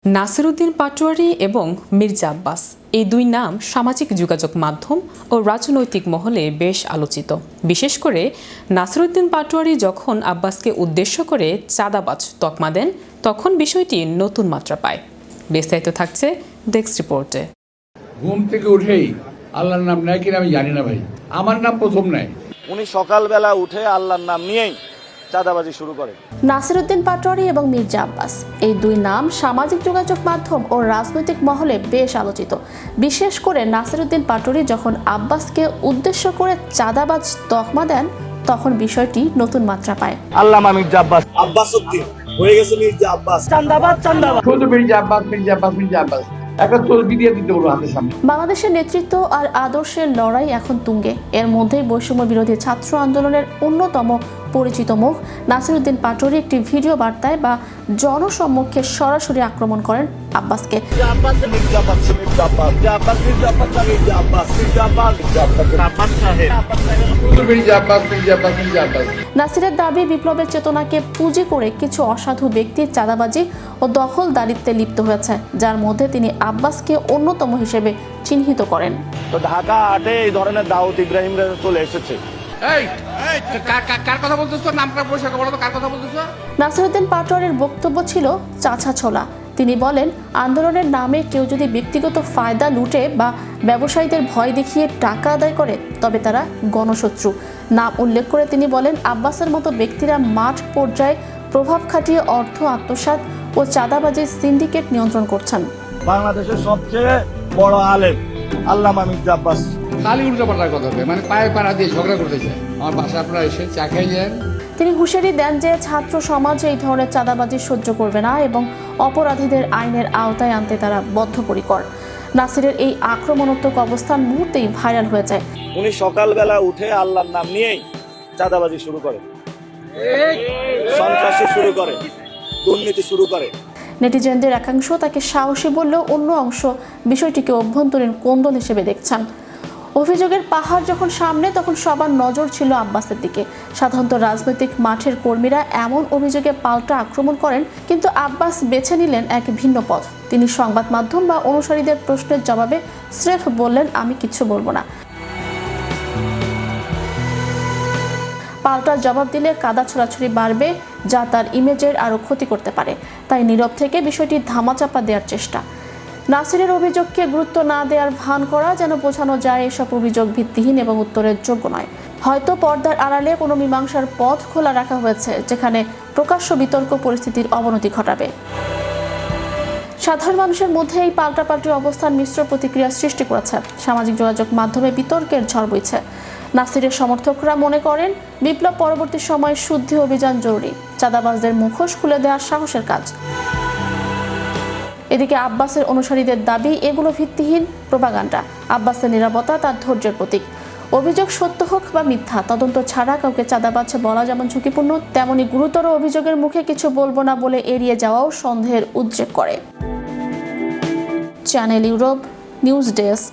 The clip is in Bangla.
নাসিরউদ্দিন পাটোয়ারী এবং মির্জা আব্বাস এই দুই নাম সামাজিক যোগাযোগ মাধ্যম ও রাজনৈতিক মহলে বেশ আলোচিত। বিশেষ করে নাসিরউদ্দিন পাটোয়ারী যখন আব্বাসকে উদ্দেশ্য করে চাঁদাবাজ তকমা দেন, তখন বিষয়টি নতুন মাত্রা পায়। বিস্তারিত থাকছে ডেস্ক রিপোর্টে। ঘুম থেকে উঠেই আল্লাহর নাম নেয় কিনা আমি জানি না ভাই, আমার নাম প্রথম নেয়। উনি সকালবেলা উঠে আল্লাহর নাম নিয়েই চাঁদাবাজি শুরু করে। নাসিরউদ্দিন পাটোয়ারী এবং মির্জা আব্বাস এই দুই নাম সামাজিক যোগাযোগ মাধ্যম ও রাজনৈতিক মহলে বেশ আলোচিত। বিশেষ করে নাসিরউদ্দিন পাটোয়ারী যখন আব্বাসকে উদ্দেশ্য করে চাঁদাবাজ তকমা দেন, তখন বিষয়টি নতুন মাত্রা পায়। আল্লামা মির্জা আব্বাস, আব্বাসউদ্দিন হয়ে গেছে মির্জা আব্বাস, চাঁদাবাজ চাঁদাবাজ, শুধু মির্জা আব্বাস মির্জা আব্বাস মির্জা আব্বাস একটা তসবি দিয়ে দিতে বলবো হাতের সামনে। বাংলাদেশের নেতৃত্ব আর আদর্শের লড়াই এখন তুঙ্গে। এর মধ্যেই বৈষম্য বিরোধী ছাত্র আন্দোলনের অন্যতম পরিচিত মুখ নাসিরউদ্দিন পাটোয়ারী একটি ভিডিও বার্তায় বা জনসম্মুখে সরাসরি আক্রমণ করেন আব্বাসকে। নাসিরের দাবি, বিপ্লবের চেতনাকে পুঁজি করে কিছু অসাধু ব্যক্তি চাঁদাবাজি ও দখলদারিত্বে লিপ্ত হয়েছে, যার মধ্যে তিনি আব্বাসকে অন্যতম হিসেবে চিহ্নিত করেন। তো ঢাকা হাটে এই ধরনের দাউদ ইব্রাহিম চলে এসেছে। নাসিরউদ্দিন পাটোয়ারীর বক্তব্য ছিল চাছা ছোলা। তিনি বলেন, আন্দোলনের নামে কেউ যদি ব্যক্তিগত ফায়দা লুটে বা ব্যবসায়ীদের ভয় দেখিয়ে টাকা আদায় করে, তবে তারা গণশত্রু। নাম উল্লেখ করে তিনি বলেন, আব্বাসের মতো ব্যক্তিরা মাঠ পর্যায়ে প্রভাব খাটিয়ে অর্থ আত্মসাৎ ও চাঁদাবাজির সিন্ডিকেট নিয়ন্ত্রণ করছেন। বাংলাদেশের সবচেয়ে বড় আলেম আল্লামা মির্জা আব্বাস খালি উল্টোপাল্টার কথা হবে, মানে পায়ে পাড়া দিয়ে ঝগড়া করতে চায়। আমার বাসা আপনারা এসে চা খেয়ে যান। তিনি হুঁশিয়ারি দেন যে ছাত্র সমাজ এই ধরনের চাঁদাবাজি সহ্য করবে না এবং অপরাধীদের আইনের আওতায় আনতে তারা বদ্ধপরিকর। নাসিরের এই আক্রমণাত্মক অবস্থান মুহূর্তেই ভাইরাল হয়ে যায়। উনি সকালবেলা উঠে আল্লাহর নাম নিয়েই চাঁদাবাজি শুরু করে, সন্ত্রাসী শুরু করে, দুর্নীতি শুরু করে। নেটিজেনদের একাংশ তাকে সাহসী বললেও অন্য অংশ বিষয়টিকে অভ্যন্তরীণ কোন্দল হিসেবে দেখছেন। অভিযোগের পাহাড় যখন সামনে, তখন সবার নজর ছিল আব্বাসের দিকে। সাধারণত রাজনৈতিক মাঠের কর্মীরা এমন অভিযোগে পাল্টা আক্রমণ করেন, কিন্তু আব্বাস বেছে নিলেন এক ভিন্ন পথ। তিনি সংবাদ মাধ্যম বা অনুসারীদের প্রশ্নের জবাবে স্রেফ বললেন, আমি কিছু বলবো না। পাল্টা জবাব দিলে কাদা ছোড়াছুড়ি বাড়বে, যা তার ইমেজের আরও ক্ষতি করতে পারে। তাই নীরব থেকে বিষয়টি ধামাচাপা দেওয়ার চেষ্টা। নাসিরের অভিযোগকে গুরুত্ব না দেওয়ার ভান করা, যেন বোঝানো যায় এসব অভিযোগ ভিত্তিহীন এবং উত্তরের যোগ্য নয়। হয়তো পর্দার আড়ালে কোনো মীমাংসার পথ খোলা রাখা হয়েছে, যেখানে প্রকাশ্য বিতর্ক পরিস্থিতির অবনতি ঘটাবে। সাধারণ মানুষের মধ্যে এই পাল্টাপাল্টি অবস্থান মিশ্র প্রতিক্রিয়া সৃষ্টি করেছে। সামাজিক যোগাযোগ মাধ্যমে বিতর্কের ঝড় বইছে। নাসিরের সমর্থকরা মনে করেন, বিপ্লব পরবর্তী সময়ে শুদ্ধি অভিযান জরুরি, চাঁদাবাজদের মুখোশ খুলে দেওয়ার সাহসের কাজ। এদিকে আব্বাসের অনুসারীদের দাবি, এগুলো ভিত্তিহীন প্রোপাগান্ডা। আব্বাসের নিরাপত্তা তার ধৈর্যের প্রতীক। অভিযোগ সত্য হোক বা মিথ্যা, তদন্ত ছাড়া কাউকে চাঁদাবাজ বলা যেমন ঝুঁকিপূর্ণ, তেমনি গুরুতর অভিযোগের মুখে কিছু বলবো না বলে এড়িয়ে যাওয়াও সন্দেহের উদ্রেক করে। Channel Europe news desk.